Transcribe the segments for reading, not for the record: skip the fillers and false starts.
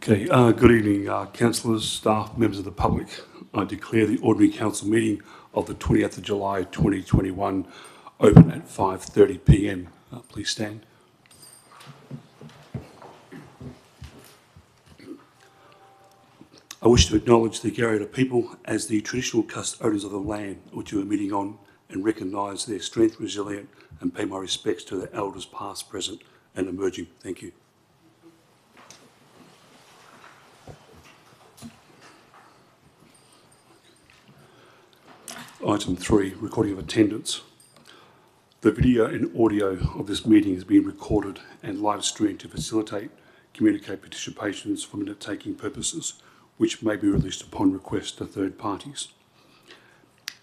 Okay, good evening, councillors, staff, members of the public. I declare the ordinary council meeting of the 20th of July 2021 open at 5:30 p.m. Please stand. I wish to acknowledge the Garriotta people as the traditional custodians of the land which you are meeting on and recognise their strength, resilience and pay my respects to the elders past, present and emerging. Thank you. Item 3, recording of attendance. The video and audio of this meeting is being recorded and live streamed to facilitate communicate participations for minute-taking purposes, which may be released upon request to third parties.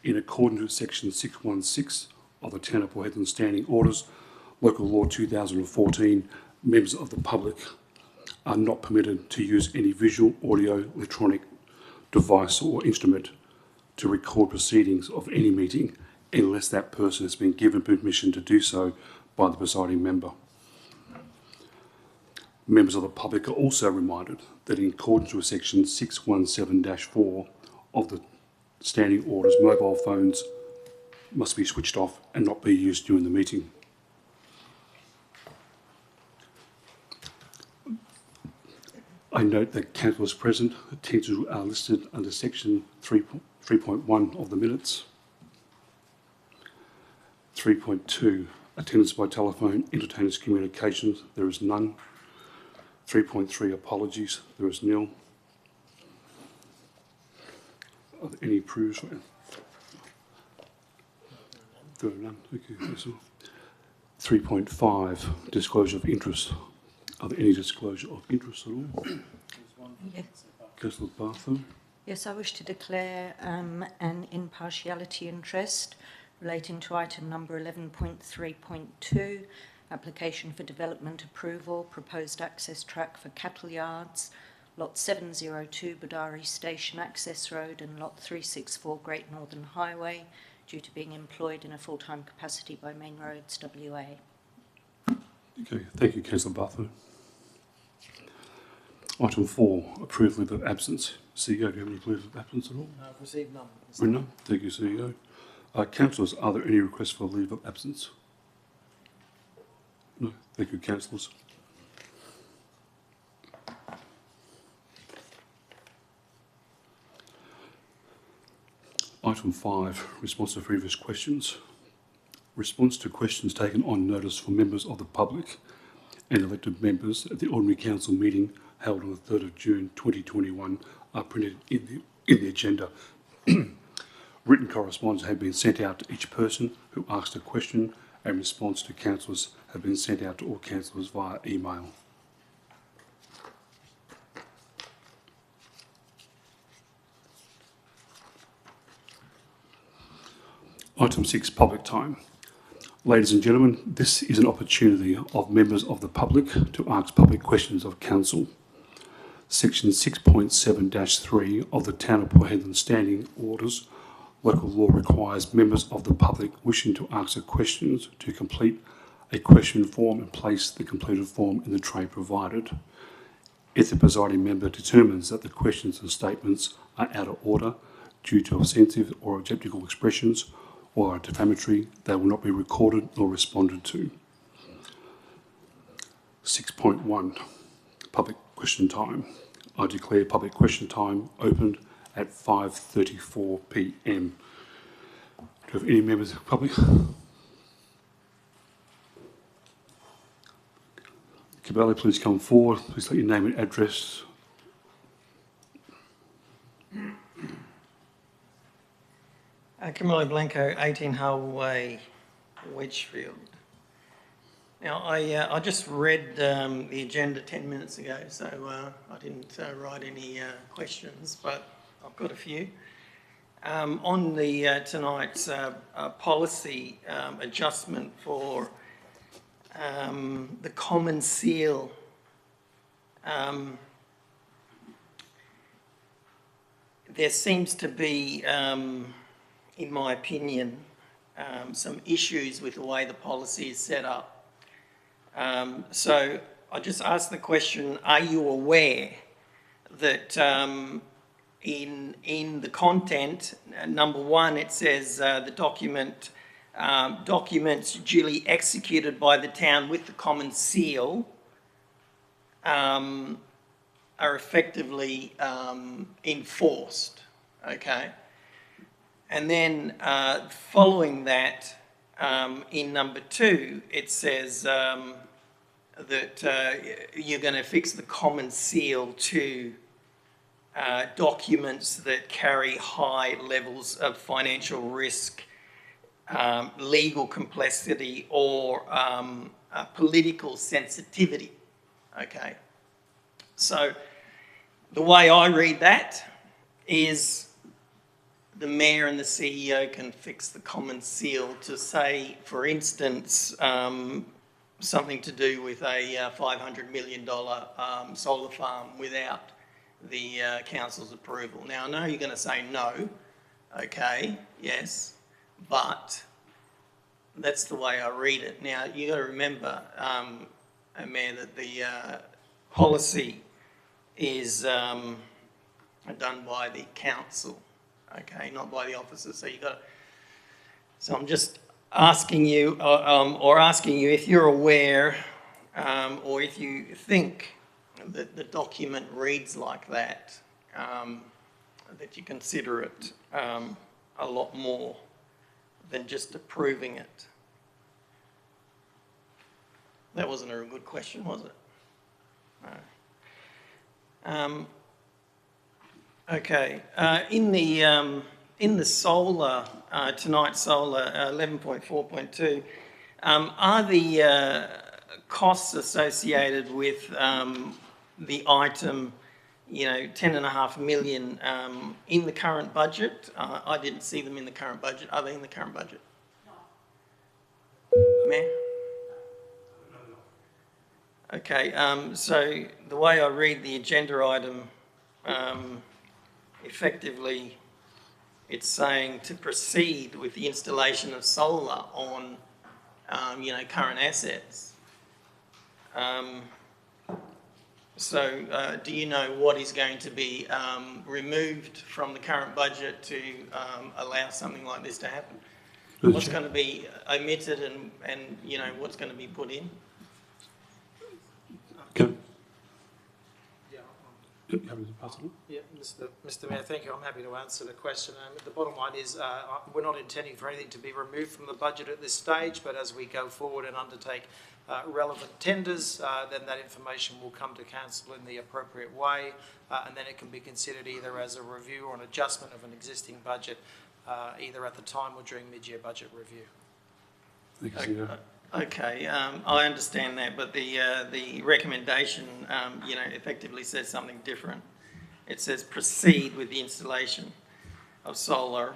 In accordance with section 616 of the Town of Port Hedland Standing Orders, Local Law 2014, members of the public are not permitted to use any visual, audio, electronic device or instrument to record proceedings of any meeting unless that person has been given permission to do so by the presiding member. Members of the public are also reminded that in accordance with section 617-4 of the Standing Orders, mobile phones must be switched off and not be used during the meeting. I note that councillors present, attendees are listed under section 3.1 of the minutes. 3.2, attendance by telephone, entertainers communications, there is none. 3.3, apologies, there is nil. Are there any proofs? There are none. Okay, that's all. 3.5, disclosure of interest. Are there any disclosure of interest at all? Yes. Councillor Bartholomew. Yes, I wish to declare an impartiality interest relating to item number 11.3.2, application for development approval, proposed access track for cattle yards, lot 702 Badari Station Access Road and lot 364 Great Northern Highway, due to being employed in a full-time capacity by Main Roads WA. Okay, thank you, Councillor Bartholomew. Item 4, approval of absence. CEO, do you have any proof of absence at all? I've received none. None. Thank you, CEO. Councillors, are there any requests for leave of absence? No. Thank you, councillors. Item 5, response to previous questions. Response to questions taken on notice for members of the public and elected members at the ordinary council meeting held on the 3rd of June 2021 are printed in the agenda. Written correspondence have been sent out to each person who asked a question, and response to councillors have been sent out to all councillors via email. Item 6, public time. Ladies and gentlemen, this is an opportunity of members of the public to ask public questions of council. Section 6.7-3 of the Town of Port Hedland Standing Orders, local law requires members of the public wishing to ask questions to complete a question form and place the completed form in the tray provided. If the presiding member determines that the questions and statements are out of order due to offensive or objectionable expressions or are defamatory, they will not be recorded or responded to. 6.1, public question time. I declare public question time opened at 5:34 p.m. Do you have any members of the public? Cabello, please come forward. Please let your name and address. Camillo Blanco, 18 Hull Way, Wedgefield. Now, I just read the agenda 10 minutes ago, so I didn't write any questions, but I've got a few. On the tonight's policy adjustment for the common seal, there seems to be, in my opinion, some issues with the way the policy is set up. So I just asked the question, are you aware that in the content, number one, it says the documents duly executed by the town with the common seal are effectively enforced, okay? And then following that, in number two, it says that you're going to fix the common seal to documents that carry high levels of financial risk, legal complexity, or political sensitivity, okay? So the way I read that is the mayor and the CEO can fix the common seal to say, for instance, something to do with a $500 million solar farm without the council's approval. Now, I know you're going to say no, okay, yes, but that's the way I read it. Now, you've got to remember, Mayor, that the policy is done by the council, okay, not by the officers. So so I'm just asking you, or asking you if you're aware, or if you think that the document reads like that, that you consider it a lot more than just approving it. That wasn't a good question, was it? No. Okay. In the solar tonight's solar 11.4.2, are the costs associated with the item, you know, 10.5 million in the current budget? I didn't see them in the current budget. Are they in the current budget? No. Mayor? Okay, so the way I read the agenda item, effectively it's saying to proceed with the installation of solar on, you know, current assets. So do you know what is going to be removed from the current budget to allow something like this to happen? What's going to be omitted and you know, what's going to be put in? Okay. Yeah, Mr. Mayor, thank you. I'm happy to answer the question. The bottom line is we're not intending for anything to be removed from the budget at this stage, but as we go forward and undertake relevant tenders, then that information will come to council in the appropriate way, and then it can be considered either as a review or an adjustment of an existing budget, either at the time or during mid-year budget review. Thank you, CEO. Okay, I understand that, but the recommendation, you know, effectively says something different. It says proceed with the installation of solar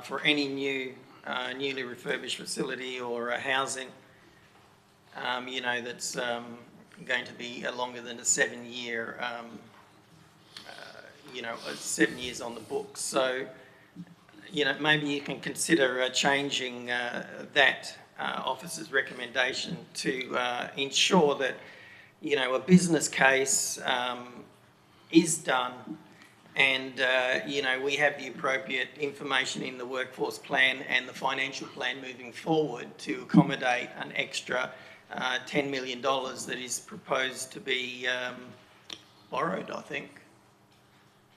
for any newly refurbished facility or housing, you know, that's going to be longer than a 7-year, you know, 7 years on the books. So, you know, maybe you can consider changing that officer's recommendation to ensure that, you know, a business case is done and, you know, we have the appropriate information in the workforce plan and the financial plan moving forward to accommodate an extra $10 million that is proposed to be borrowed, I think.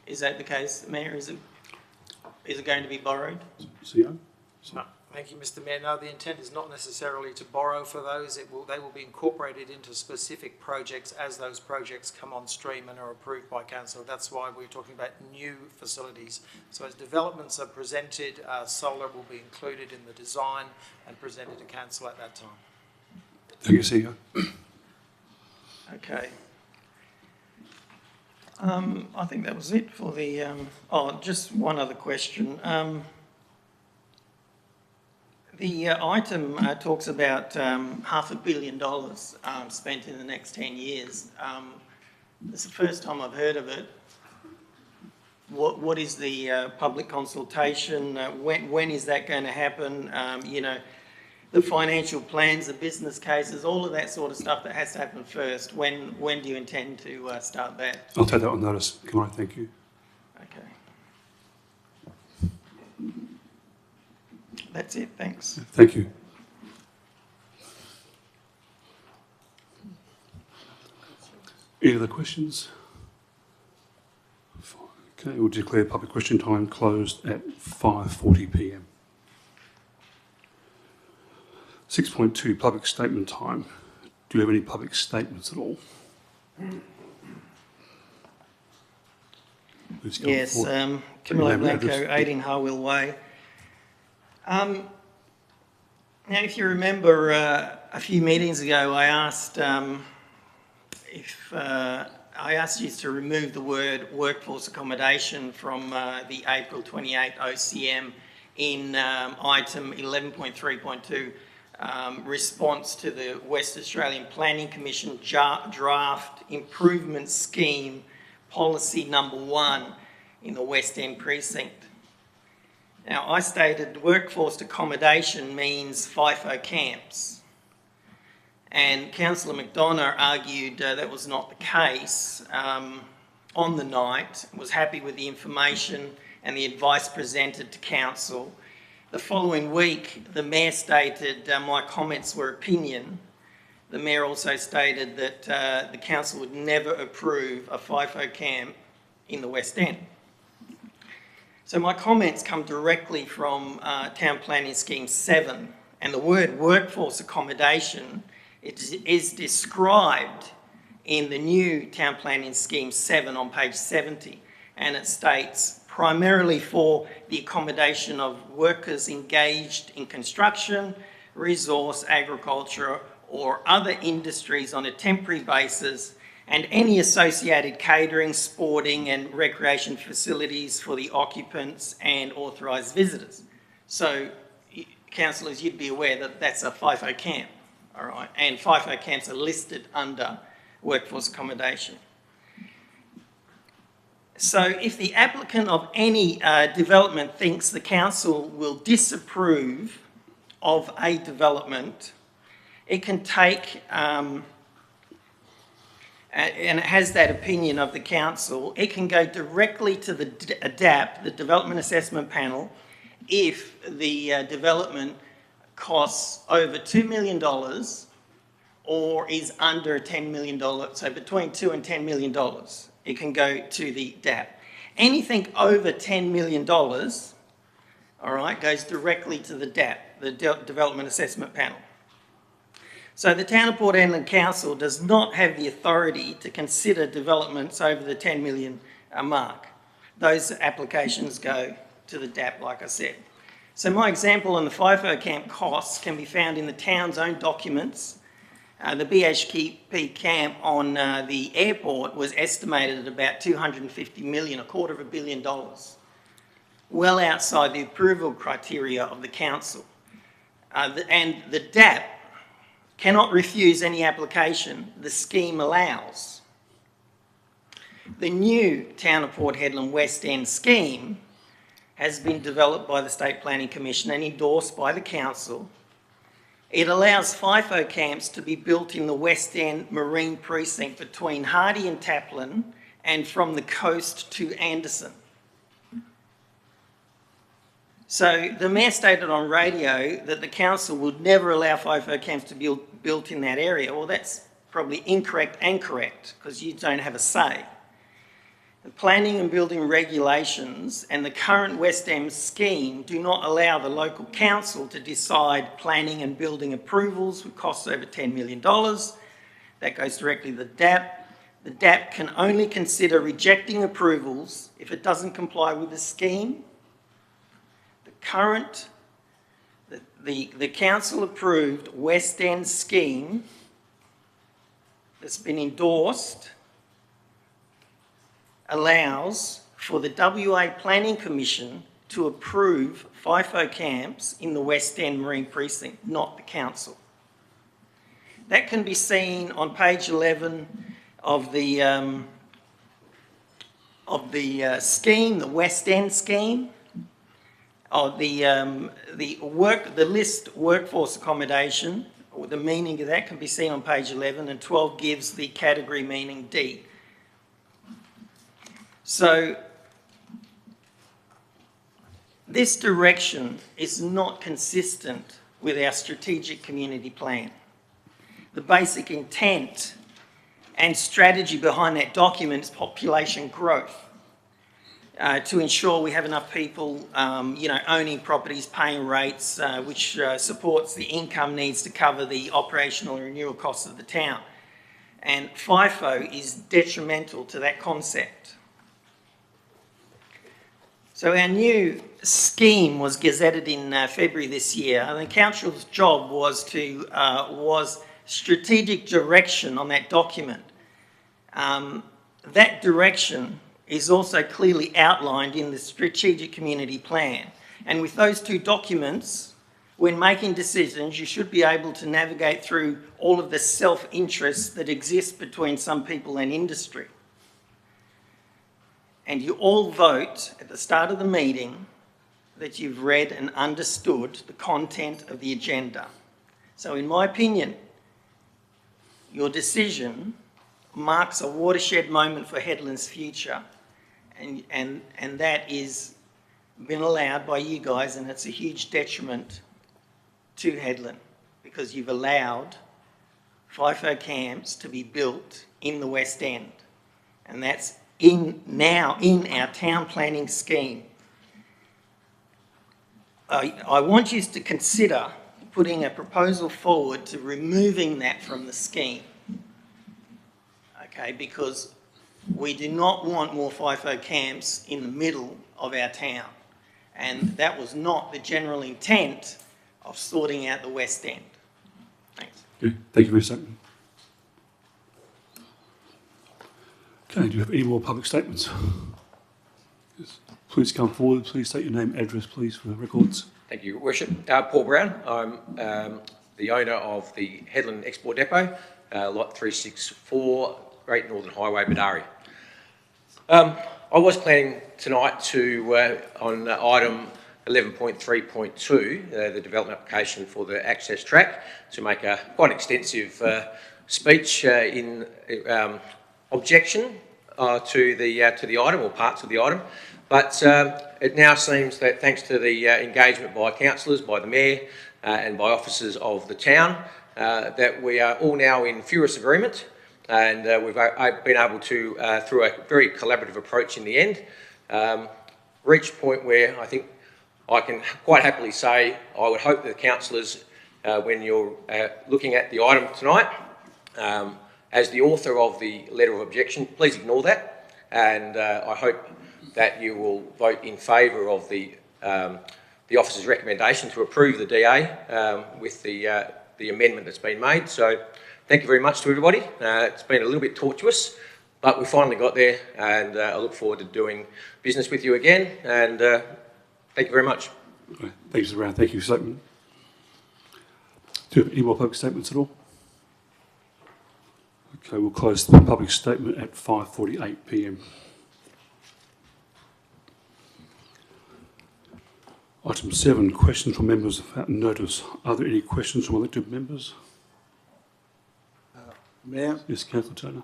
Is that the case, Mayor? Is it going to be borrowed? CEO? No. Thank you, Mr. Mayor. No, the intent is not necessarily to borrow for those. They will be incorporated into specific projects as those projects come on stream and are approved by council. That's why we're talking about new facilities. So as developments are presented, solar will be included in the design and presented to council at that time. Thank you, CEO. Okay. I think that was it for the... just one other question. The item talks about $500 million spent in the next 10 years. It's the first time I've heard of it. What is the public consultation? When is that going to happen? You know, the financial plans, the business cases, all of that sort of stuff that has to happen first. When do you intend to start that? I'll take that on notice, Cameron, thank you. Okay. That's it, thanks. Thank you. Any other questions? Fine. Okay, we'll declare public question time closed at 5:40 p.m. 6.2, public statement time. Do you have any public statements at all? Please come Yes, forward. Camilo Name and Blanco, address. 18 Harwell Way. Now, if you remember, a few meetings ago, I asked I asked you to remove the word workforce accommodation from the April 28 OCM in item 11.3.2, response to the West Australian Planning Commission draft improvement scheme policy number 1 in the West End precinct. Now, I stated workforce accommodation means FIFO camps. And Councillor McDonough argued that was not the case on the night, was happy with the information and the advice presented to Council. The following week, the Mayor stated my comments were opinion. The Mayor also stated that the Council would never approve a FIFO camp in the West End. So my comments come directly from Town Planning Scheme 7, and the word workforce accommodation is described in the new Town Planning Scheme 7 on page 70, and it states primarily for the accommodation of workers engaged in construction, resource, agriculture or other industries on a temporary basis, and any associated catering, sporting and recreation facilities for the occupants and authorised visitors. So, councillors, you'd be aware that that's a FIFO camp, all right? And FIFO camps are listed under workforce accommodation. So if the applicant of any development thinks the council will disapprove of a development, it can take, and it has that opinion of the council, it can go directly to the DAP, the Development Assessment Panel, if the development costs over $2 million or is under $10 million, so between $2 and $10 million, it can go to the DAP. Anything over $10 million, all right, goes directly to the DAP, the Development Assessment Panel. So the Town of Port Hedland Council does not have the authority to consider developments over the 10 million mark. Those applications go to the DAP, like I said. So my example on the FIFO camp costs can be found in the town's own documents. The BHP camp on the airport was estimated at about 250 million, $250 million, well outside the approval criteria of the council. And the DAP cannot refuse any application the scheme allows. The new Town of Port Hedland West End scheme has been developed by the State Planning Commission and endorsed by the council. It allows FIFO camps to be built in the West End Marine Precinct between Hardy and Taplin and from the coast to Anderson. So the Mayor stated on radio that the council would never allow FIFO camps to be built in that area. Well, that's probably incorrect and correct because you don't have a say. The planning and building regulations and the current West End scheme do not allow the local council to decide planning and building approvals with costs over $10 million. That goes directly to the DAP. The DAP can only consider rejecting approvals if it doesn't comply with the scheme. The council approved West End scheme that's been endorsed allows for the WA Planning Commission to approve FIFO camps in the West End Marine Precinct, not the council. That can be seen on page 11 of the scheme, the West End scheme. The list workforce accommodation, or the meaning of that can be seen on page 11, and 12 gives the category meaning D. So this direction is not consistent with our strategic community plan. The basic intent and strategy behind that document is population growth. To ensure we have enough people, owning properties, paying rates, which supports the income needs to cover the operational and renewal costs of the town. And FIFO is detrimental to that concept. So our new scheme was gazetted in February this year, and the council's job was strategic direction on that document. That direction is also clearly outlined in the strategic community plan. And with those two documents, when making decisions, you should be able to navigate through all of the self-interest that exists between some people and industry. And you all vote at the start of the meeting that you've read and understood the content of the agenda. So in my opinion, your decision marks a watershed moment for Headland's future, and that is been allowed by you guys, and it's a huge detriment to Headland because you've allowed FIFO camps to be built in the West End, and that's now in our town planning scheme. I want you to consider putting a proposal forward to removing that from the scheme, okay, because we do not want more FIFO camps in the middle of our town, and that was not the general intent of sorting out the West End. Thanks. Okay, thank you, Mr. Sutton. Okay, do you have any more public statements? Yes. Please come forward. Please state your name, address, please, for the records. Thank you, Your Worship. Paul Brown. I'm the owner of the Headland Export Depot, Lot 364, Great Northern Highway, Badari. I was planning tonight to, on item 11.3.2, the development application for the access track, to make a quite extensive speech in objection to the item, or parts of the item. But it now seems that thanks to the engagement by councillors, by the Mayor and by officers of the town, that we are all now in furious agreement, and we've been able to, through a very collaborative approach in the end, reach a point where I think I can quite happily say I would hope that the councillors, when you're looking at the item tonight, as the author of the letter of objection, please ignore that, and I hope that you will vote in favour of the officer's recommendation to approve the DA with the amendment that's been made. So thank you very much to everybody. It's been a little bit tortuous, but we finally got there, and I look forward to doing business with you again, and thank you very much. Okay, thank you, Mr. Brown. Thank you, Sutton. Do you have any more public statements at all? Okay, we'll close the public statement at 5:48 p.m. Item 7, questions from members without notice. Are there any questions from elected members? Mayor. Yes, Councillor Turner.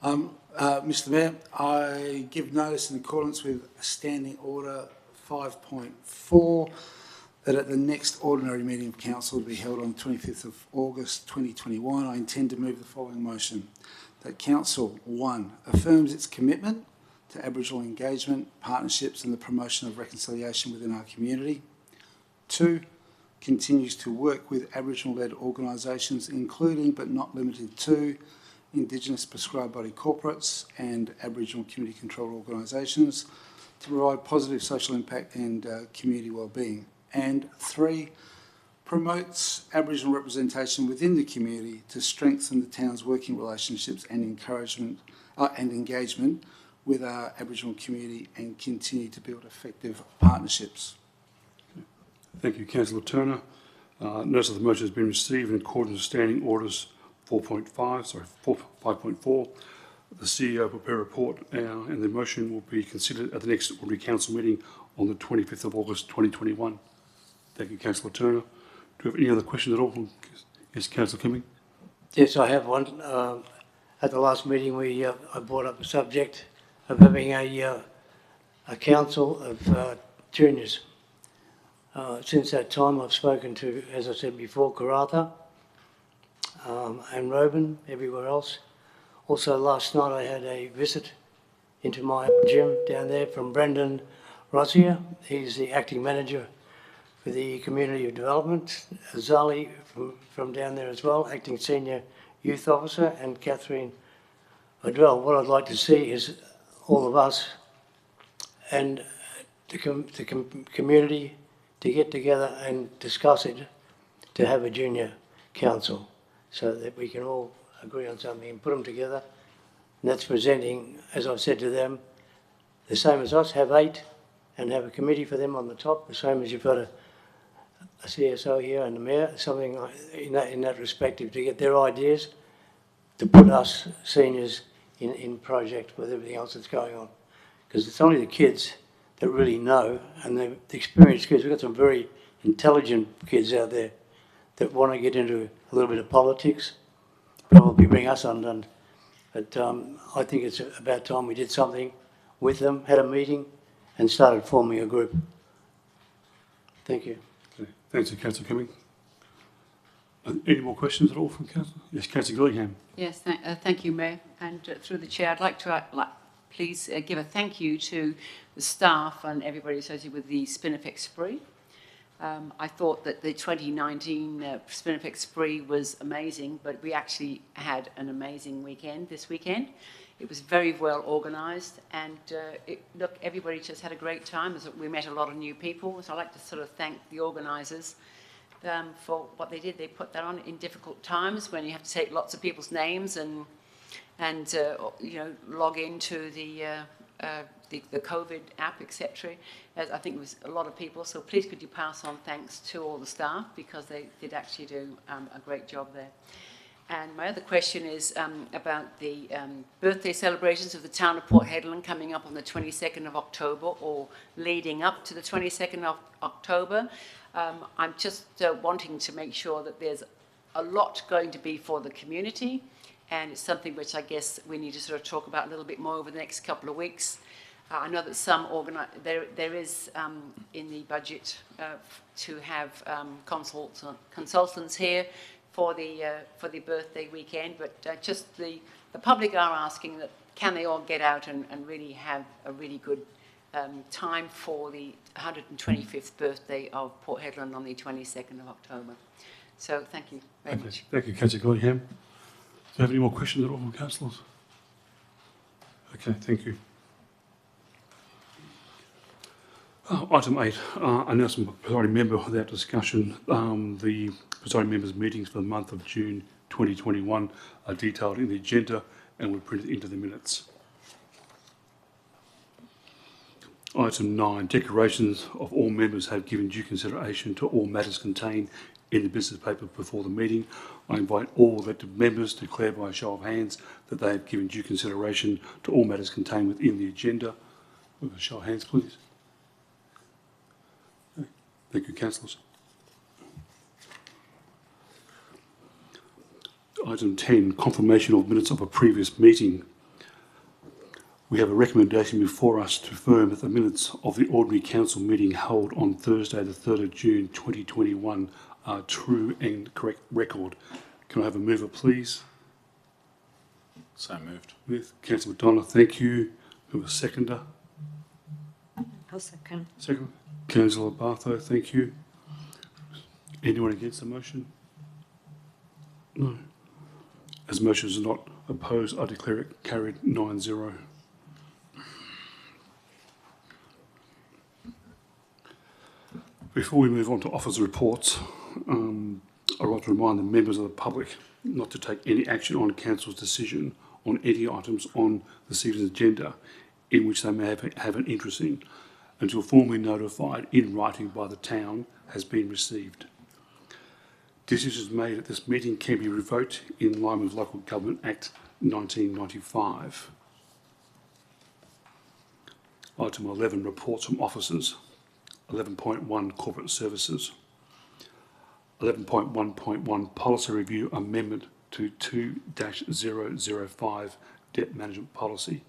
Mr. Mayor, I give notice in accordance with Standing Order 5.4 that at the next ordinary meeting of council to be held on the 25th of August 2021, I intend to move the following motion: that council, 1, affirms its commitment to Aboriginal engagement, partnerships and the promotion of reconciliation within our community. 2, continues to work with Aboriginal-led organisations, including but not limited to Indigenous prescribed body corporates and Aboriginal community-controlled organisations, to provide positive social impact and community wellbeing. And 3, promotes Aboriginal representation within the community to strengthen the town's working relationships and encouragement and engagement with our Aboriginal community and continue to build effective partnerships. Thank you, Councillor Turner. Notice of the motion has been received in accordance with Standing Orders 5.4. The CEO will prepare a report and the motion will be considered at the next ordinary council meeting on the 25th of August 2021. Thank you, Councillor Turner. Do you have any other questions at all? Yes, Councillor Cumming. Yes, I have one. At the last meeting, I brought up the subject of having a council of juniors. Since that time, I've spoken to, as I said before, Karratha and Roban, everywhere else. Also, last night I had a visit into my gym down there from Brendan Rossier. He's the acting manager for the Community of Development. Zali from down there as well, acting senior youth officer, and Catherine Odrell. What I'd like to see is all of us and the community to get together and discuss it, to have a junior council, so that we can all agree on something and put them together. And that's presenting, as I've said to them, the same as us, have 8 and have a committee for them on the top, the same as you've got a CSO here and the mayor, something like in that respective, to get their ideas, to put us seniors in project with everything else that's going on. Because it's only the kids that really know, and the experienced kids. We've got some very intelligent kids out there that want to get into a little bit of politics, probably bring us undone. But I think it's about time we did something with them, had a meeting, and started forming a group. Thank you. Okay. Thanks, Councillor Cumming. Any more questions at all from Councillor? Yes, Councillor Gillingham. Yes, thank you, Mayor. And through the Chair, I'd like to please give a thank you to the staff and everybody associated with the Spinifex Spree. I thought that the 2019 Spinifex Spree was amazing, but we actually had an amazing weekend this weekend. It was very well organised, and look, everybody just had a great time. We met a lot of new people, so I'd like to sort of thank the organisers for what they did. They put that on in difficult times when you have to take lots of people's names and you know, log into the COVID app, etc. I think it was a lot of people. So please could you pass on thanks to all the staff, because they did actually do a great job there. And my other question is about the birthday celebrations of the town of Port Hedland coming up on the 22nd of October, or leading up to the 22nd of October. I'm just wanting to make sure that there's a lot going to be for the community, and it's something which I guess we need to sort of talk about a little bit more over the next couple of weeks. I know that some there is in the budget to have consultants here for the birthday weekend, but just the public are asking that can they all get out and really have a really good time for the 125th birthday of Port Hedland on the 22nd of October. So thank you very much. Thank you, Councillor Gillingham. Do you have any more questions at all from councillors? Okay, thank you. Item 8, announcement of presiding member without discussion. The presiding members' meetings for the month of June 2021 are detailed in the agenda and were printed into the minutes. Item 9, declarations of all members have given due consideration to all matters contained in the business paper before the meeting. I invite all elected members to declare by a show of hands that they have given due consideration to all matters contained within the agenda. With a show of hands, please. Thank you, councillors. Item 10, confirmation of minutes of a previous meeting. We have a recommendation before us to confirm that the minutes of the ordinary council meeting held on Thursday the 3rd of June 2021 are true and correct record. Can I have a mover, please? So moved. With Councillor McDonough, thank you. Who was seconder? I'll second. Second. Councillor Bartho, thank you. Anyone against the motion? No. As the motion is not opposed, I declare it carried 9-0. Before we move on to officer reports, I'd like to remind the members of the public not to take any action on council's decision on any items on this evening's agenda in which they may have an interest in, until formally notified in writing by the town has been received. Decisions made at this meeting can be revoked in line with Local Government Act 1995. Item 11, reports from officers. 11.1 Corporate Services. 11.1.1 Policy Review Amendment to 2-005 Debt Management Policy.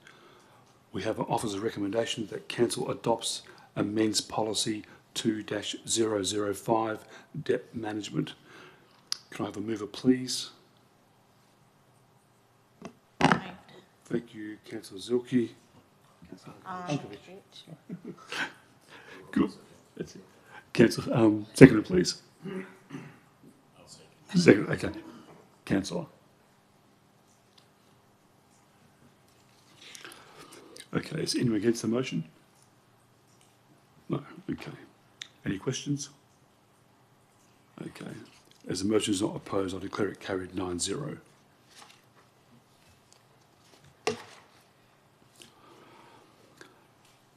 We have an officer's recommendation that Council adopts amends Policy 2-005 Debt Management. Can I have a mover, please? Thank you, Councillor Zilke. Good. That's it. Councillor, seconder, please. Second, okay. Councillor. Okay, is anyone against the motion? No, okay. Any questions? Okay. As the motion is not opposed, I declare it carried 9-0.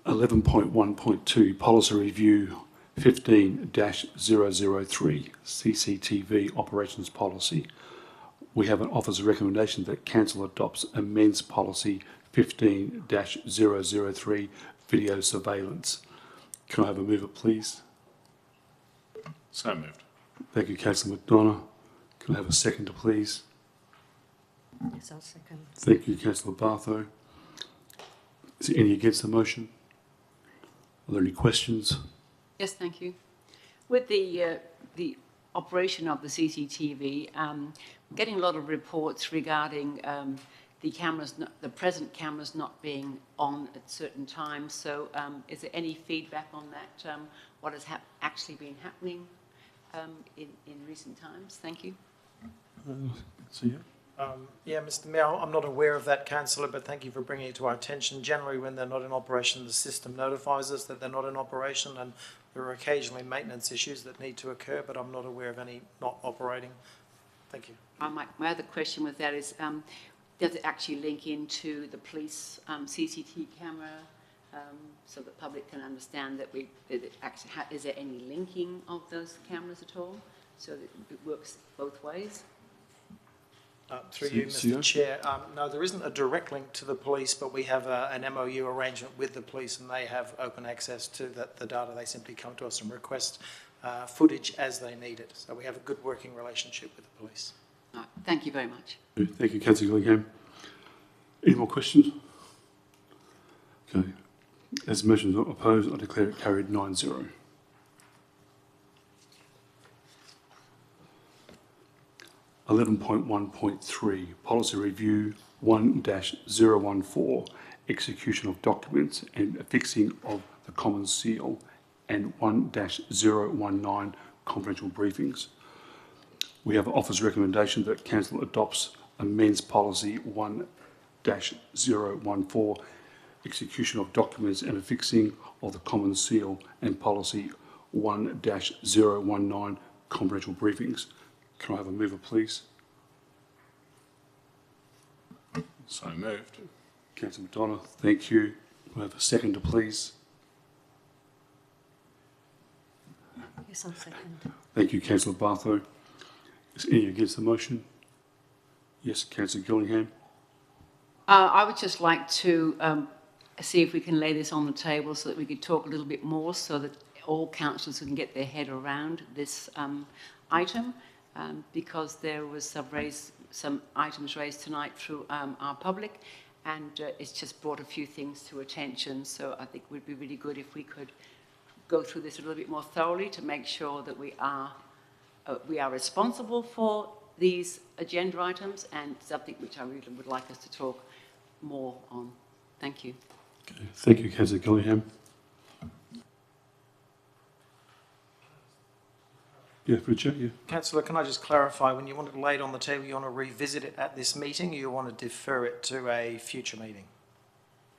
(11.1.2) Policy Review 15-003 CCTV Operations Policy. We have an officer's recommendation that Council adopts amends Policy 15-003 Video Surveillance. Can I have a mover, please? So moved. Thank you, Councillor McDonough. Can I have a seconder, please? Yes, I'll second. Thank you, Councillor Bartho. Is there any against the motion? Are there any questions? Yes, thank you. With the operation of the CCTV, getting a lot of reports regarding the cameras, the present cameras not being on at certain times. So, is there any feedback on that? What has actually been happening in recent times? Thank you. Yeah, Mr. Mayor, I'm not aware of that, Councillor, but thank you for bringing it to our attention. Generally, when they're not in operation, the system notifies us that they're not in operation, and there are occasionally maintenance issues that need to occur, but I'm not aware of any not operating. Thank you. My other question with that is, does it actually link into the police CCTV camera so the public can understand that is there any linking of those cameras at all so that it works both ways? Through you, Mr. Chair. No, there isn't a direct link to the police, but we have an MOU arrangement with the police, and they have open access to the data. They simply come to us and request footage as they need it. So we have a good working relationship with the police. Right, thank you very much. Thank you, Councillor Gillingham. Any more questions? Okay. As the motion is not opposed, I declare it carried 9-0. (11.1.3) Policy Review 1-014 Execution of Documents and Affixing of the Common Seal, and 1-019 Confidential Briefings. We have an officer's recommendation that Council adopts amends Policy 1-014 Execution of Documents and Affixing of the Common Seal, and Policy 1-019 Confidential Briefings. Can I have a mover, please? So moved. Councillor McDonough, thank you. Can I have a seconder, please? Yes, I'll second. Thank you, Councillor Bartho. Is any against the motion? Yes, Councillor Gillingham. I would just like to see if we can lay this on the table so that we could talk a little bit more so that all councillors can get their head around this item. Because there was some items raised tonight through our public, and it's just brought a few things to attention. So I think it would be really good if we could go through this a little bit more thoroughly to make sure that we are responsible for these agenda items, and something which I really would like us to talk more on. Thank you. Okay. Thank you, Councillor Gillingham. Yeah, Richard, yeah. Councillor, can I just clarify, when you want it laid on the table, you want to revisit it at this meeting, or you want to defer it to a future meeting?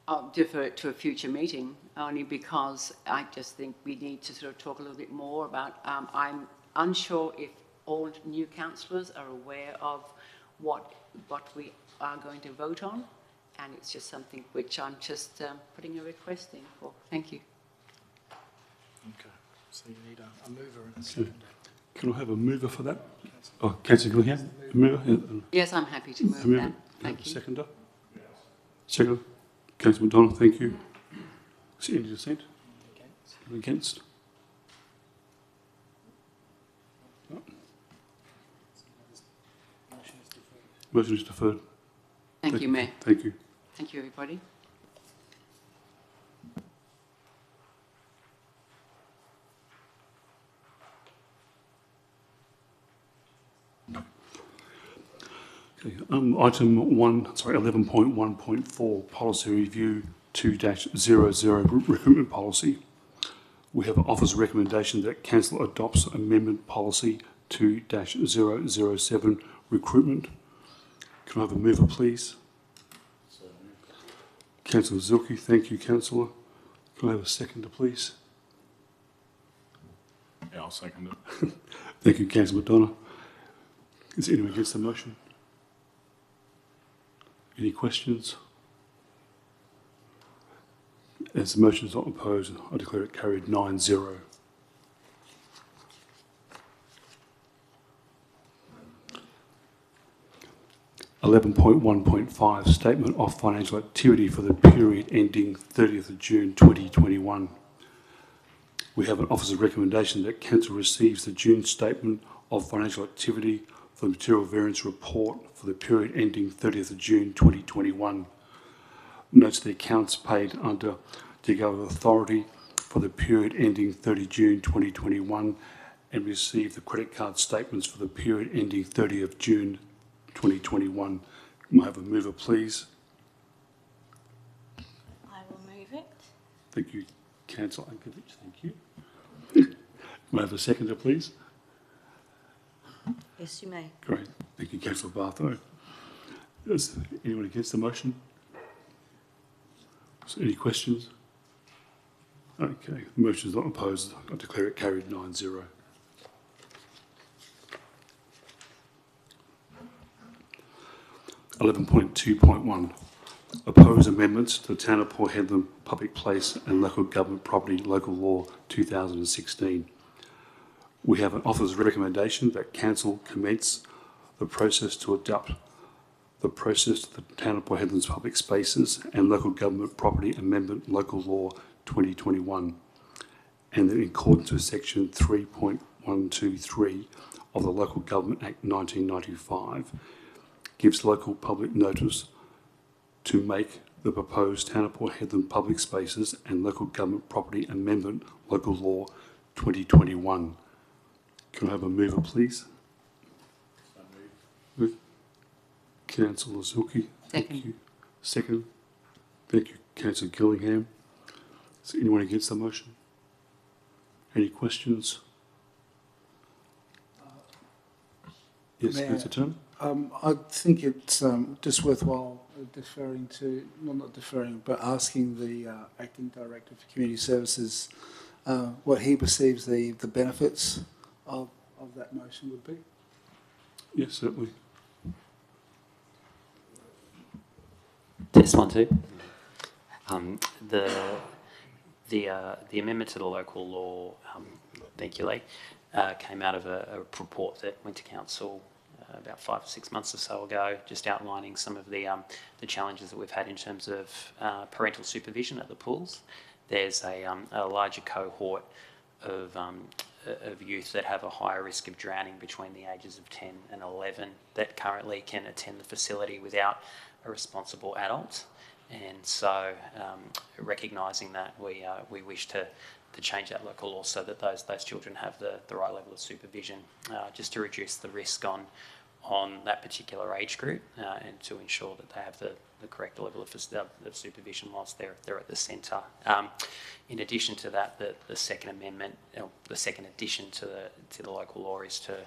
I'll defer it to a future meeting, only because I just think we need to sort of talk a little bit more about, I'm unsure if all new councillors are aware of what we are going to vote on, and it's just something which I'm just putting a request in for. Thank you. Okay, so you need a mover and a seconder. Can I have a mover for that? Oh, Councillor Gillingham, a mover? Yes, I'm happy to move that. Thank you. Seconder? Seconder? Councillor McDonald, thank you. Is there any dissent? Against? Motion is deferred. Thank you, Mayor. Thank you. Thank you, everybody. Okay, item 11.1.4, policy review 2-00 recruitment policy. We have an officer's recommendation that council adopts amendment policy 2-007 recruitment. Can I have a mover, please? Councillor Zilke, thank you, councillor. Can I have a seconder, please? Yeah, I'll second it. Thank you, councillor McDonough. Is anyone against the motion? Any questions? As the motion is not opposed, I declare it carried 9-0. (11.1.5) Statement of financial activity for the period ending 30th of June 2021. We have an officer's recommendation that council receives the June statement of financial activity for the material variance report for the period ending 30th of June 2021. Notes the accounts paid under the government authority for the period ending 30 June 2021 and receive the credit card statements for the period ending 30th of June 2021. May I have a mover, please? I will move it. Thank you, Councillor Ankovich. Thank you. May I have a seconder, please? Yes, you may. Great. Thank you, Councillor Bartho. Is anyone against the motion? So any questions? Okay, the motion is not opposed. I declare it carried 9-0. (11.2.1) Oppose amendments to the Town of Port Hedland Public Place and Local Government Property Local Law 2016. We have an officer's recommendation that council commence the process to adopt the process to the Town of Port Hedland's Public Spaces and Local Government Property Amendment Local Law 2021, and that in accordance with section 3.123 of the Local Government Act 1995, gives local public notice to make the proposed Town of Port Hedland Public Spaces and Local Government Property Amendment Local Law 2021. Can I have a mover, please? Councillor Zilke. Thank you. Second. Thank you, Councillor Gillingham. Is anyone against the motion? Any questions? Yes, Mayor, Councillor Turner. I think it's just worthwhile deferring to, well, not deferring, but asking the Acting Director for Community Services what he perceives the benefits of that motion would be. Yes, certainly. Test 1, 2. The amendment to the local law, thank you, Lee, came out of a report that went to council about 5 or 6 months or so ago, just outlining some of the challenges that we've had in terms of parental supervision at the pools. There's a larger cohort of youth that have a higher risk of drowning between the ages of 10 and 11 that currently can attend the facility without a responsible adult. And so recognising that, we wish to change that local law so that those children have the right level of supervision, just to reduce the risk on that particular age group and to ensure that they have the correct level of supervision whilst they're at the centre. In addition to that, the second amendment, the second addition to the local law is to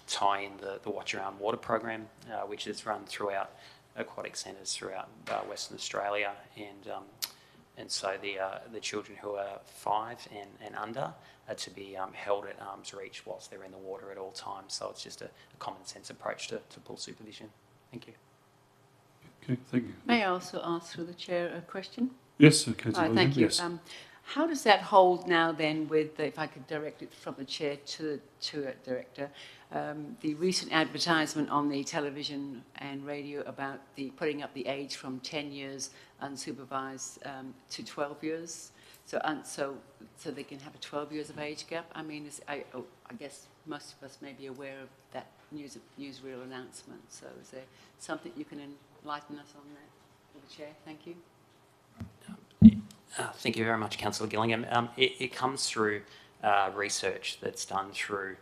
tie in the Watch Around Water program, which is run throughout aquatic centres throughout Western Australia, and so the children who are 5 and under are to be held at arm's reach whilst they're in the water at all times. So it's just a common sense approach to pool supervision. Thank you. Okay, thank you. May I also ask through the chair a question? Yes, Councillor. Thank you. Yes. How does that hold now then with, if I could direct it from the chair to a director, the recent advertisement on the television and radio about putting up the age from 10 years unsupervised to 12 years, so they can have a 12 years of age gap? I mean, I guess most of us may be aware of that newsreel announcement. So is there something you can enlighten us on that, for the Chair? Thank you. Thank you very much, Councillor Gillingham. It comes through research that's done through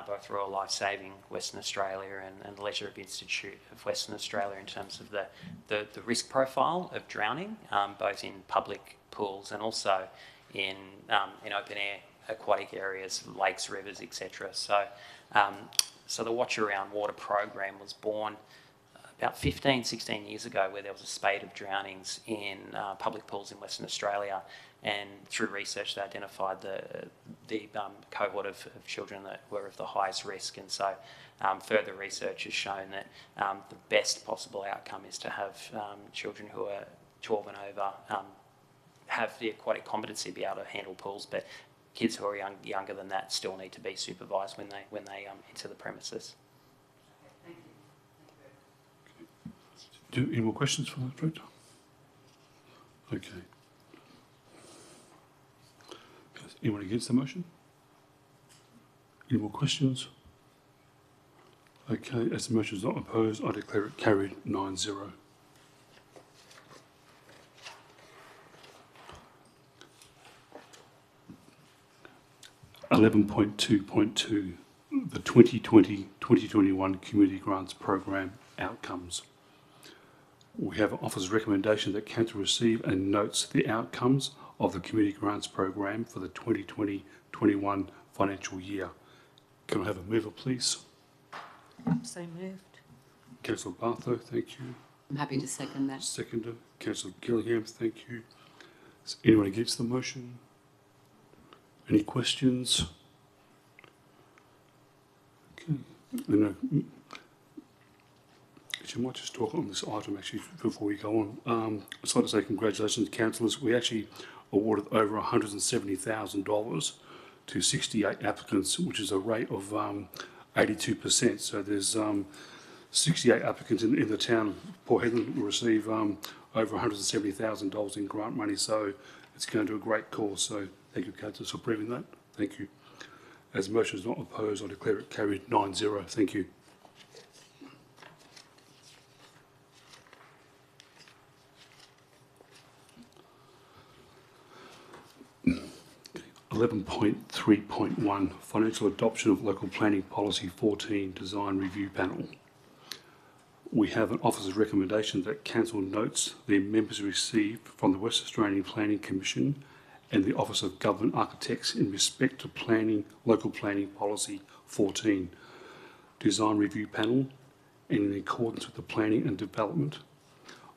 both Royal Life Saving Western Australia and the Leisure Institute of Western Australia in terms of the risk profile of drowning, both in public pools and also in open air aquatic areas, lakes, rivers, etc. So the Watch Around Water program was born about 15, 16 years ago, where there was a spate of drownings in public pools in Western Australia, and through research they identified the cohort of children that were of the highest risk. And so further research has shown that the best possible outcome is to have children who are 12 and over have the aquatic competency to be able to handle pools, but kids who are younger than that still need to be supervised when they enter the premises. Any more questions for the Director? Okay. Anyone against the motion? Any more questions? Okay, as the motion is not opposed, I declare it carried 9-0. (11.2.2) the 2020-2021 Community Grants Program outcomes. We have an officer's recommendation that Council receive and notes the outcomes of the Community Grants Program for the 2020-21 financial year. Can I have a mover, please? So moved. Councillor Bartho, thank you. I'm happy to second that. Seconder, Councillor Gillingham, thank you. Is anyone against the motion? Any questions? Okay. I might just talk on this item actually before we go on. I'd just like to say congratulations to councillors. We actually awarded over $170,000 to 68 applicants, which is a rate of 82%. So there's 68 applicants in the town of Port Hedland will receive over $170,000 in grant money. So it's going to a great cause. So thank you, councillors, for approving that. Thank you. As the motion is not opposed, I declare it carried 9-0. Thank you. 11.3.1 Financial Adoption of Local Planning Policy 14 Design Review Panel. We have an officer's recommendation that Council notes the members received from the West Australian Planning Commission and the Office of Government Architects in respect to Local Planning Policy 14 Design Review Panel, and in accordance with the Planning and Development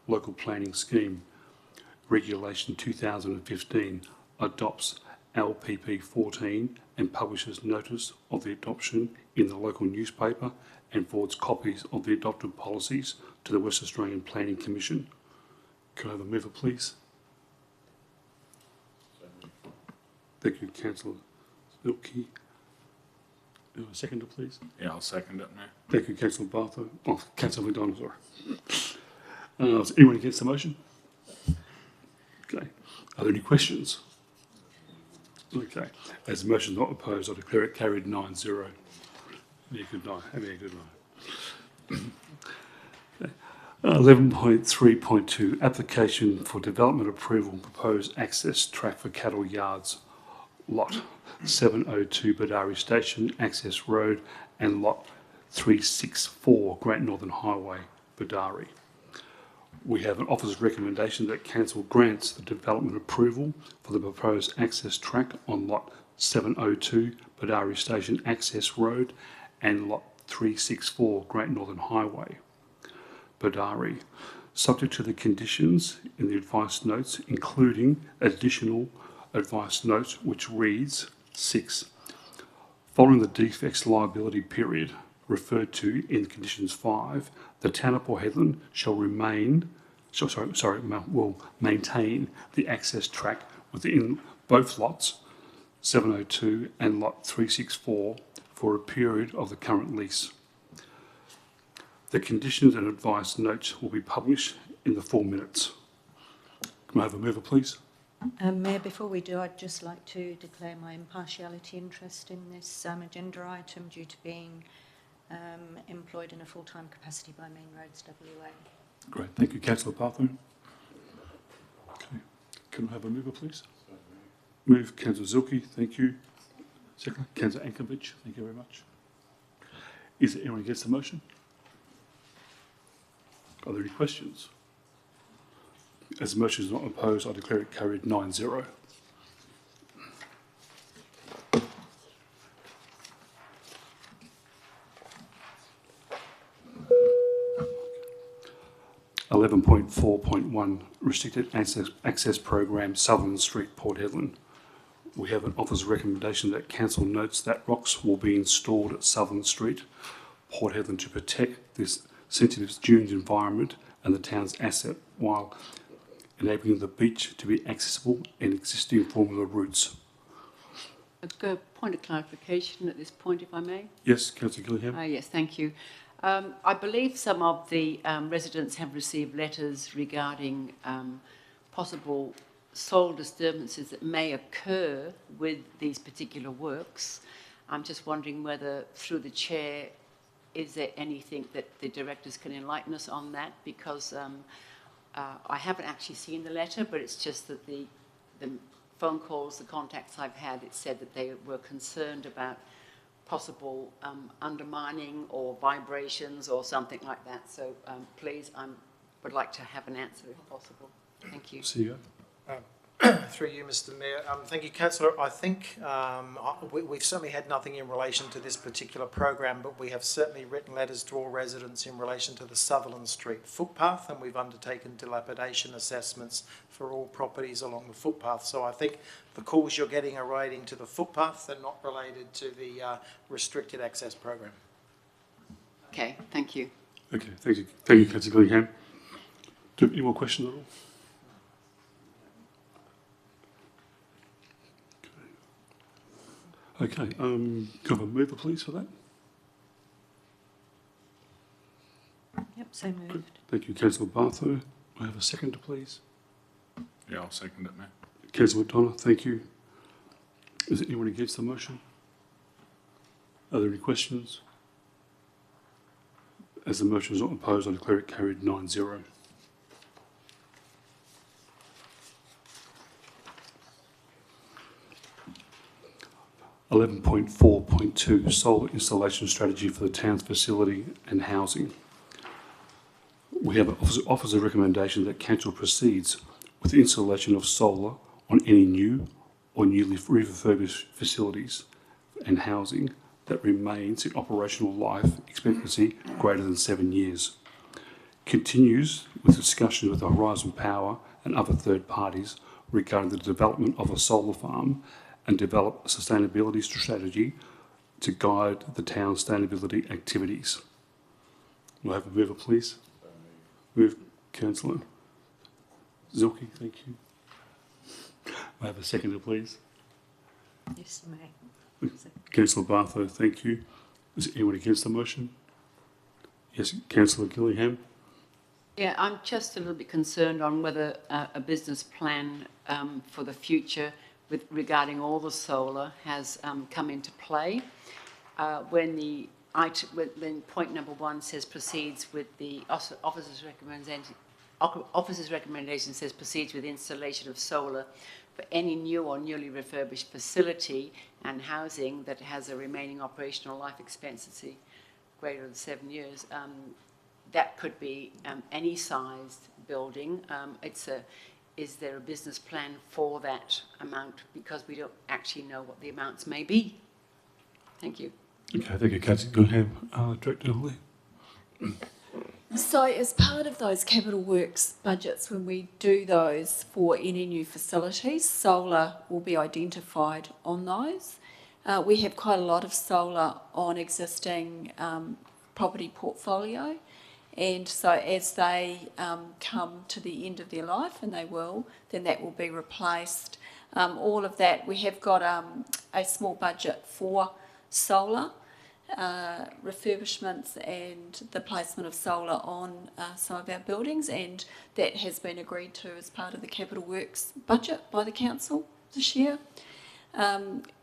Local Planning Scheme Regulation 2015 adopts LPP 14 and publishes notice of the adoption in the local newspaper and forwards copies of the adopted policies to the West Australian Planning Commission. Can I have a mover, please? Thank you, Councillor Spilkey. A seconder, please. Yeah, I'll second it, Mayor. Thank you, Councillor Bartho. Oh, Councillor McDonald, sorry. Is anyone against the motion? Okay. Are there any questions? Okay. As the motion is not opposed, I declare it carried 9-0. Have a good night. Have a good night. Okay. 11.3.2 Application for Development Approval and Proposed Access Track for Cattle Yards, Lot 702 Badari Station Access Road and Lot 364 Great Northern Highway, Badari. We have an officer's recommendation that Council grants the development approval for the proposed access track on Lot 702 Badari Station Access Road and Lot 364 Great Northern Highway, Badari, subject to the conditions in the advice notes, including additional advice note which reads 6. Following the defects liability period referred to in conditions 5, the town of Port Hedland will maintain the access track within both lots 702 and lot 364 for a period of the current lease. The conditions and advice notes will be published in the 4 minutes. Can I have a mover, please? Mayor, before we do, I'd just like to declare my impartiality interest in this agenda item due to being employed in a full-time capacity by Main Roads WA. Great, thank you, Councillor Bartholomew. Okay, can I have a mover, please? Move, Councillor Zilke, thank you. Second, Councillor Ankovic, thank you very much. Is there anyone against the motion? Are there any questions? As the motion is not opposed, I declare it carried 9-0. (11.4.1) Restricted Access Program, Sutherland Street, Port Hedland. We have an officer's recommendation that council notes that rocks will be installed at Sutherland Street, Port Hedland, to protect this sensitive dunes environment and the town's asset while enabling the beach to be accessible and existing formula routes. A point of clarification at this point, if I may. Yes, Councillor Gillingham. Yes, thank you. I believe some of the residents have received letters regarding possible soil disturbances that may occur with these particular works. I'm just wondering whether, through the chair, is there anything that the directors can enlighten us on that? Because I haven't actually seen the letter, but it's just that the phone calls, the contacts I've had, it said that they were concerned about possible undermining or vibrations or something like that. So please, I would like to have an answer if possible. Thank you. CEO. Through you, Mr. Mayor. Thank you, Councillor. I think we've certainly had nothing in relation to this particular program, but we have certainly written letters to all residents in relation to the Sutherland Street footpath, and we've undertaken dilapidation assessments for all properties along the footpath. So I think the calls you're getting are relating to the footpath. They're not related to the restricted access program. Okay, thank you. Okay, thank you, Councillor Gillingham. Do you have any more questions at all? Okay, can I have a mover, please, for that? Yep, so moved. Good. Thank you, Councillor Bartho. I have a seconder, please. Yeah, I'll second it, Mayor. Councillor McDonough, thank you. Is there anyone against the motion? Are there any questions? As the motion is not opposed, I declare it carried 9-0. (11.4.2) Solar installation strategy for the town's facility and housing. We have an officer's recommendation that council proceeds with the installation of solar on any new or newly refurbished facilities and housing that remains in operational life expectancy greater than 7 years. Continues with discussions with Horizon Power and other third parties regarding the development of a solar farm and develop a sustainability strategy to guide the town's sustainability activities. We'll have a mover, please. Move, Councillor Zilke, thank you. I have a seconder, please. Yes, Mayor. Councillor Bartho, thank you. Is anyone against the motion? Yes, Councillor Gillingham. Yeah, I'm just a little bit concerned on whether a business plan for the future regarding all the solar has come into play. When point number 1 says proceeds with the officer's recommendation says proceeds with installation of solar for any new or newly refurbished facility and housing that has a remaining operational life expectancy greater than 7 years. That could be any sized building. Is there a business plan for that amount? Because we don't actually know what the amounts may be. Thank you. Okay, thank you, Councillor Gillingham. Director Lee. So as part of those capital works budgets, when we do those for any new facilities, solar will be identified on those. We have quite a lot of solar on existing property portfolio. And so as they come to the end of their life, and they will, then that will be replaced. All of that, we have got a small budget for solar. refurbishments and the placement of solar on some of our buildings, and that has been agreed to as part of the capital works budget by the council this year.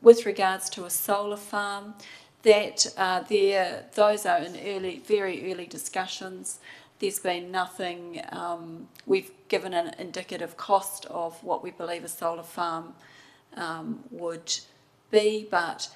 With regards to a solar farm, those are in very early discussions. There's been nothing, we've given an indicative cost of what we believe a solar farm would be, but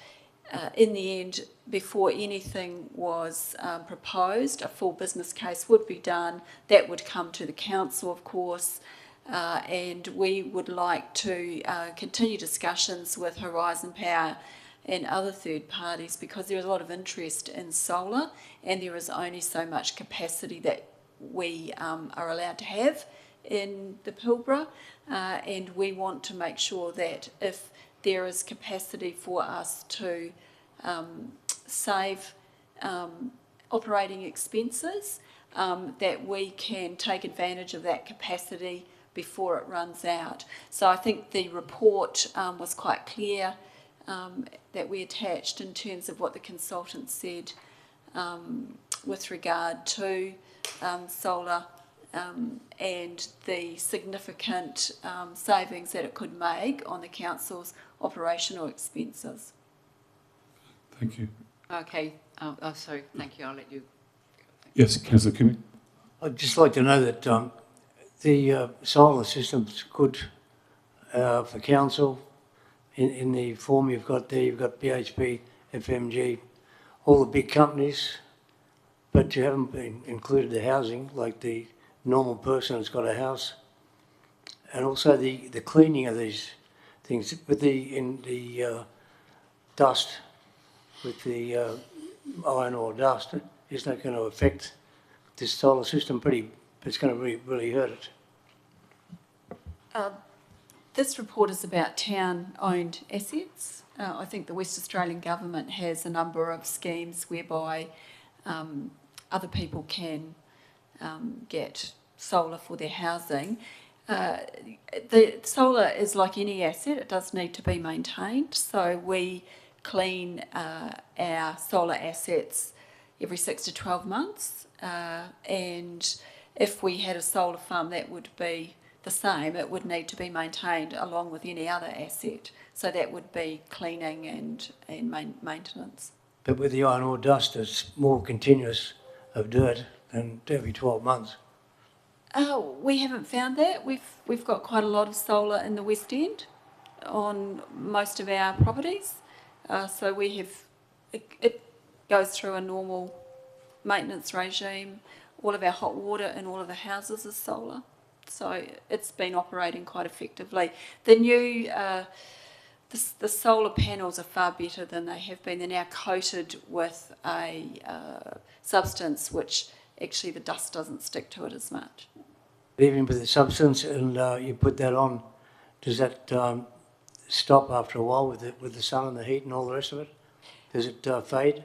in the end, before anything was proposed, a full business case would be done. That would come to the council, of course, and we would like to continue discussions with Horizon Power and other third parties, because there is a lot of interest in solar, and there is only so much capacity that we are allowed to have in the Pilbara, and we want to make sure that if there is capacity for us to save operating expenses, that we can take advantage of that capacity before it runs out. So I think the report was quite clear that we attached in terms of what the consultant said with regard to solar and the significant savings that it could make on the council's operational expenses. Thank you. Okay, sorry, thank you, I'll let you. Yes, Councillor Kimmy. I'd just like to know that the solar system's good for council. In the form you've got there, you've got BHP, FMG, all the big companies, but you haven't included the housing, like the normal person who's got a house, and also the cleaning of these things with the dust, with the iron ore dust. Is that going to affect this solar system pretty? It's going to really hurt it. This report is about town-owned assets. I think the West Australian Government has a number of schemes whereby other people can get solar for their housing. The solar is like any asset, it does need to be maintained. So we clean our solar assets every 6 to 12 months. And if we had a solar farm, that would be the same. It would need to be maintained along with any other asset. So that would be cleaning and maintenance. But with the iron ore dust, it's more continuous of dirt than every 12 months. We haven't found that. We've got quite a lot of solar in the West End on most of our properties. So we have, it goes through a normal maintenance regime. All of our hot water in all of the houses is solar. So it's been operating quite effectively. The new, the solar panels are far better than they have been. They're now coated with a substance which actually the dust doesn't stick to it as much. Even with the substance, and you put that on, does that stop after a while with the sun and the heat and all the rest of it? Does it fade?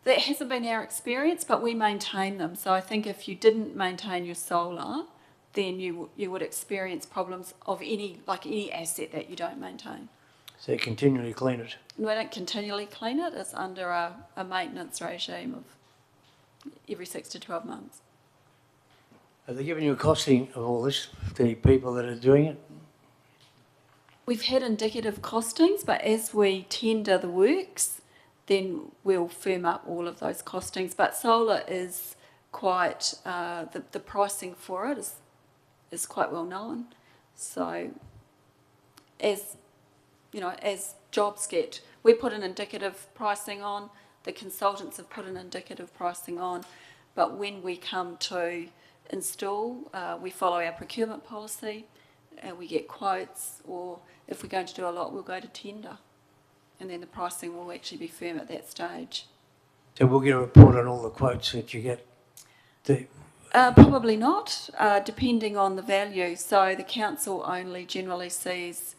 That hasn't been our experience, but we maintain them. So I think if you didn't maintain your solar, then you would experience problems of any asset that you don't maintain. So you continually clean it? We don't continually clean it. It's under a maintenance regime of every 6 to 12 months. Are they giving you a costing of all this, the people that are doing it? We've had indicative costings, but as we tender the works, then we'll firm up all of those costings. But solar is quite, the pricing for it is quite well known. So as jobs we put an indicative pricing on, the consultants have put an indicative pricing on, but when we come to install, we follow our procurement policy, we get quotes, or if we're going to do a lot, we'll go to tender. And then the pricing will actually be firm at that stage. So we'll get a report on all the quotes that you get? Probably not, depending on the value. So the council only generally sees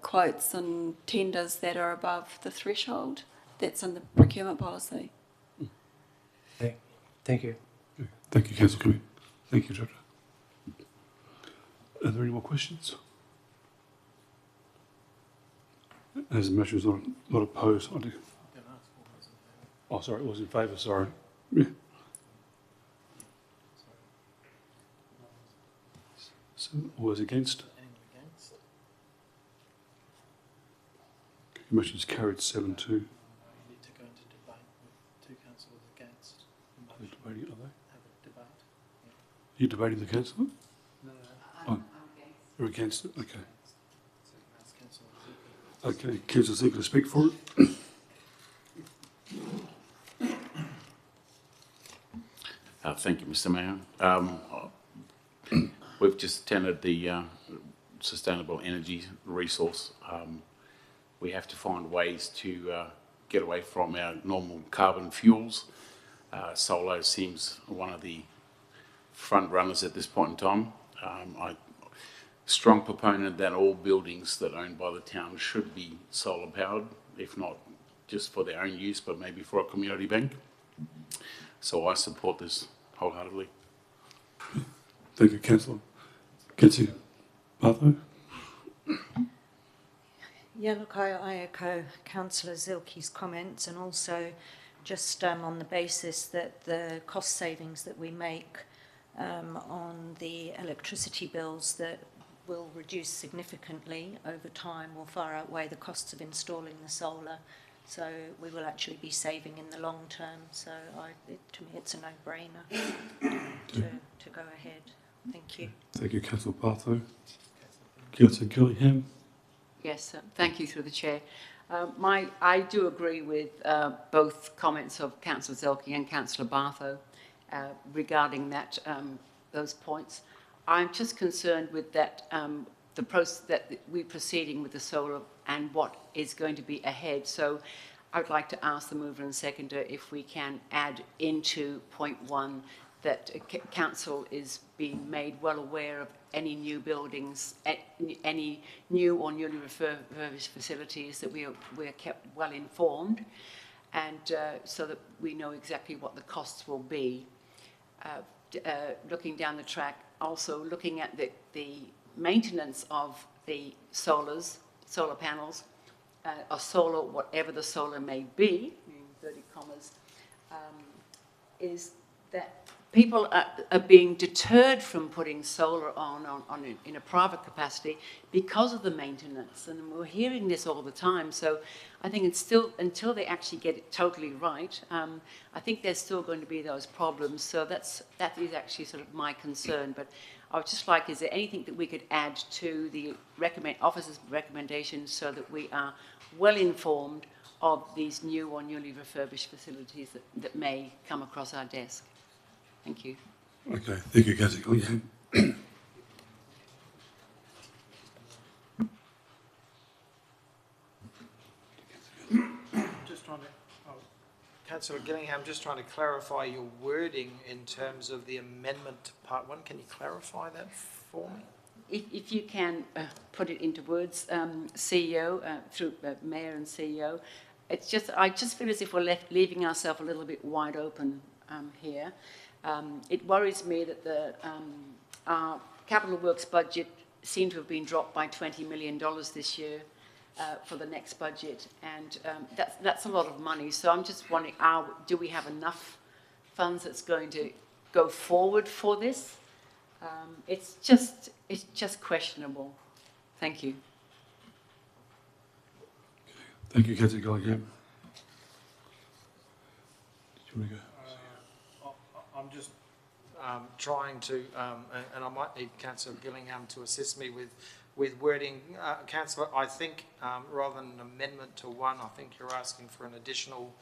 quotes and tenders that are above the threshold. That's in the procurement policy. Okay. Thank you. Thank you, Councillor Kimmy. Thank you, Director. Are there any more questions? As the motion is not opposed, I do. Oh, sorry, it was in favour, sorry. Yeah. So, all those against? Anyone against? Motion is carried 7-2. You need to go into debate with two councillors against the Are they motion. debating, are they? Have a debate. Are you debating the councillor? No. Oh, you're against it? Okay. So that's councillor Zilke. Okay, councillor Ziegler to speak for it. Thank you, Mr Mayor. We've just attended the sustainable energy resource. We have to find ways to get away from our normal carbon fuels. Solar seems one of the front runners at this point in time. I'm strong proponent that all buildings that are owned by the town should be solar powered, if not just for their own use, but maybe for a community bank. So I support this wholeheartedly. Thank you, councillor. Councillor Bartho? Yeah, look, I echo Councillor Zilke's comments, and also just on the basis that the cost savings that we make on the electricity bills that will reduce significantly over time will far outweigh the costs of installing the solar. So we will actually be saving in the long term. So to me, it's a no-brainer to go ahead. Thank you. Thank you, councillor Bartho. Councillor Gillingham? Yes, thank you through the chair. I do agree with both comments of Councillor Zelke and Councillor Bartho regarding that those points. I'm just concerned with that the process that we're proceeding with the solar and what is going to be ahead. So I would like to ask the mover and seconder if we can add into point 1 that council is being made well aware of any new buildings, any new or newly refurbished facilities, that we're kept well informed, and so that we know exactly what the costs will be. Looking down the track, also looking at the maintenance of the solar panels, or solar, whatever the solar may be, in inverted commas, is that people are being deterred from putting solar on in a private capacity because of the maintenance, and we're hearing this all the time. So I think it's still, until they actually get it totally right, I think there's still going to be those problems. So that is actually sort of my concern. But I would just like, is there anything that we could add to the officer's recommendations so that we are well informed of these new or newly refurbished facilities that may come across our desk? Thank you. Okay, thank you, councillor Gillingham. Just trying to, Councillor Gillingham, just trying to clarify your wording in terms of the amendment to part 1. Can you clarify that for me? If you can put it into words, CEO, through Mayor and CEO, it's just, I just feel as if we're leaving ourselves a little bit wide open here. It worries me that our capital works budget seemed to have been dropped by $20 million this year for the next budget, and that's a lot of money. So I'm just wondering, do we have enough funds that's going to go forward for this? It's just questionable. Thank you. Thank you, councillor Gillingham. Did you want to go? I'm just trying to, and I might need Councillor Gillingham to assist me with wording. Councillor, I think rather than an amendment to 1, I think you're asking for an additional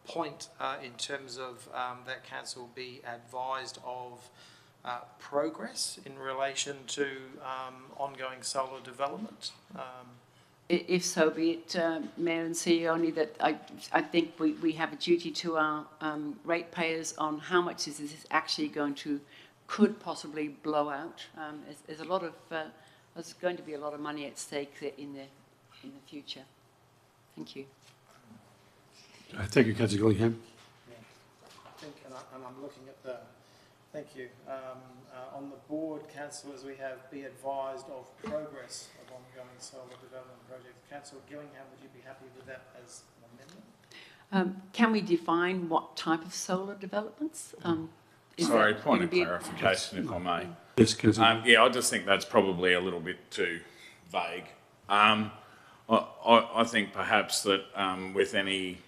point in terms of that council be advised of progress in relation to ongoing solar development. If so be it, Mayor and CEO, only that I think we have a duty to our ratepayers on how much is this actually going to, could possibly blow out. There's a lot of, there's going to be a lot of money at stake in the future. Thank you. Thank you, councillor Gillingham. Yeah. I think, and I'm looking at the, thank you. On the board, councillors, we have be advised of progress of ongoing solar development projects. Councillor Gillingham, would you be happy with that as an amendment? Can we define what type of solar developments? Is Sorry, that point gonna of be- clarification, if I may. Yes, councillor. Yeah, I just think that's probably a little bit too vague. I think perhaps that with any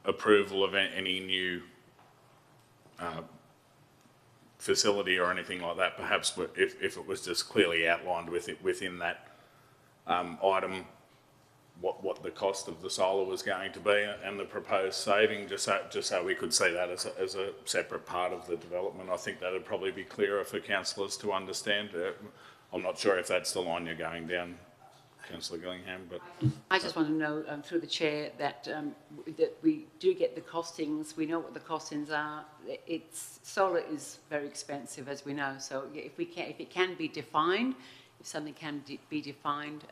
approval of any new facility or anything like that, perhaps if it was just clearly outlined within that item, what the cost of the solar was going to be and the proposed saving, just so we could see that as a separate part of the development. I think that would probably be clearer for councillors to understand. I'm not sure if that's the line you're going down, councillor Gillingham, but... I just want to know, through the chair, that we do get the costings. We know what the costings are. Solar is very expensive, as we know. So if it can be defined, if something can be defined,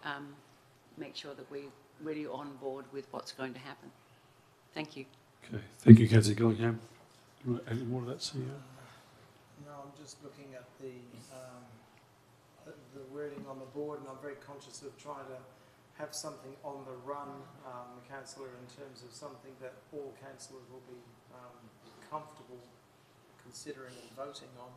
make sure that we're really on board with what's going to happen. Thank you. Okay, thank you, councillor Gillingham. You want to add any more to that, CEO? No, I'm just looking at the wording on the board, and I'm very conscious of trying to have something on the run, councillor, in terms of something that all councillors will be comfortable considering and voting on.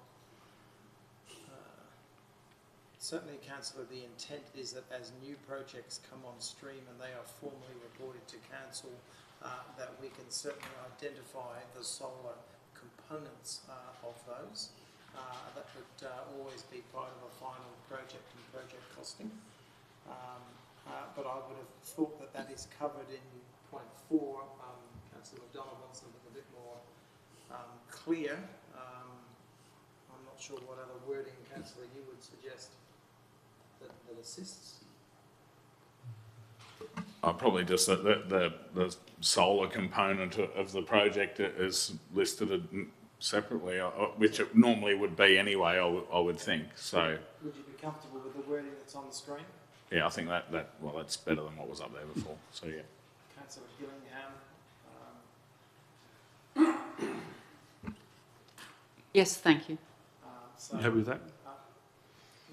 Certainly, councillor, the intent is that as new projects come on stream and they are formally reported to council, that we can certainly identify the solar components of those. That would always be part of a final project and project costing. But I would have thought that that is covered in point 4. Councillor McDonald wants something a bit more clear. I'm not sure what other wording, councillor, you would suggest that assists. Probably just that the solar component of the project is listed separately, which it normally would be anyway, I would think. So, would you be comfortable with the wording that's on the screen? Yeah, I think that's better than what was up there before. So yeah. Councillor Gillingham. Yes, thank you. So, You happy with that?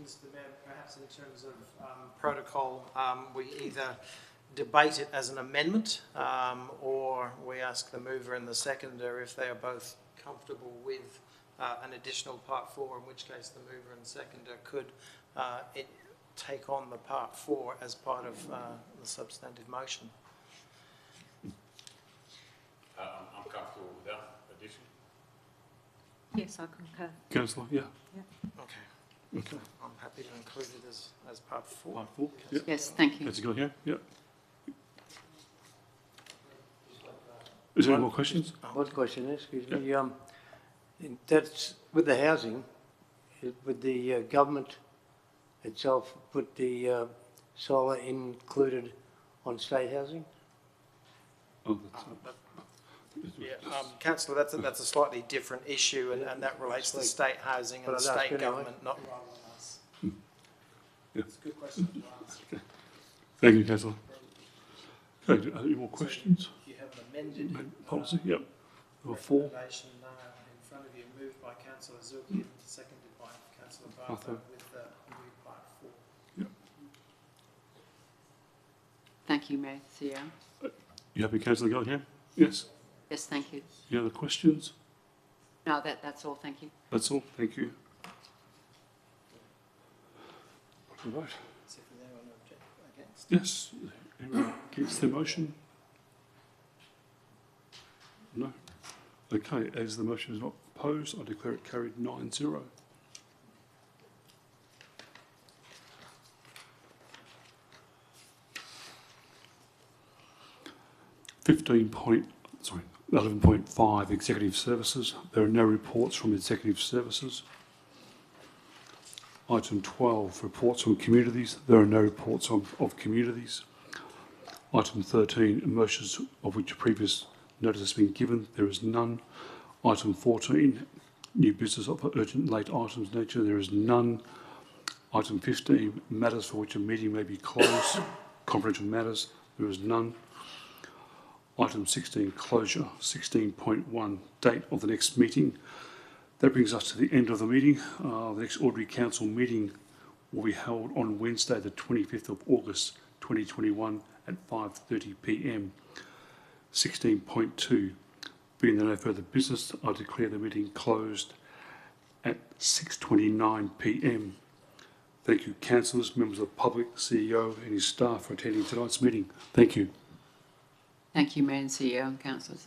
Mr. Mayor, perhaps in terms of protocol, we either debate it as an amendment or we ask the mover and the seconder if they are both comfortable with an additional part 4, in which case the mover and seconder could take on the part 4 as part of the substantive motion. I'm comfortable with that addition. Yes, I concur. Councillor, yeah. Okay. Okay. I'm happy to include it as part 4. Part 4, yeah. Yes, thank you. Councillor Gillingham, yeah. Is there any more questions? One question, excuse me. That's with the housing, would the government itself put the solar included on state housing? Oh, Councillor, that's a slightly different issue, and that relates to state housing and But the I'd ask state anyway. government, not rather than us. Yeah. It's a good question to ask. Thank you, councillor. Okay, any more questions? You have an amended Policy, yep. Number 4. recommendation in front of you, moved by councillor Zulkifli, seconded by councillor Bartha, with new part 4. Thank you, Mayor. CEO. You happy, councillor Gillingham? Yes. Yes, thank you. Any other questions? No, that's all. Thank you. That's all, thank you. Right. Is there anyone against? Yes. Anyone against the motion? No. Okay, as the motion is not opposed, I declare it carried 9-0. Fifteen point, sorry, 11.5 Executive Services. There are no reports from Executive Services. Item 12, reports from communities. There are no reports of communities. Item 13, motions of which a previous notice has been given. There is none. Item 14, new business of urgent late items nature. There is none. Item 15, matters for which a meeting may be closed. Confidential matters. There is none. Item 16, closure. 16.1, date of the next meeting. That brings us to the end of the meeting. The next ordinary council meeting will be held on Wednesday, the 25th of August, 2021 at 5:30 p.m. 16.2. Being there no further business, I declare the meeting closed at 6:29 p.m. Thank you, councillors, members of the public, CEO and his staff for attending tonight's meeting. Thank you. Thank you, Mayor and CEO and councillors.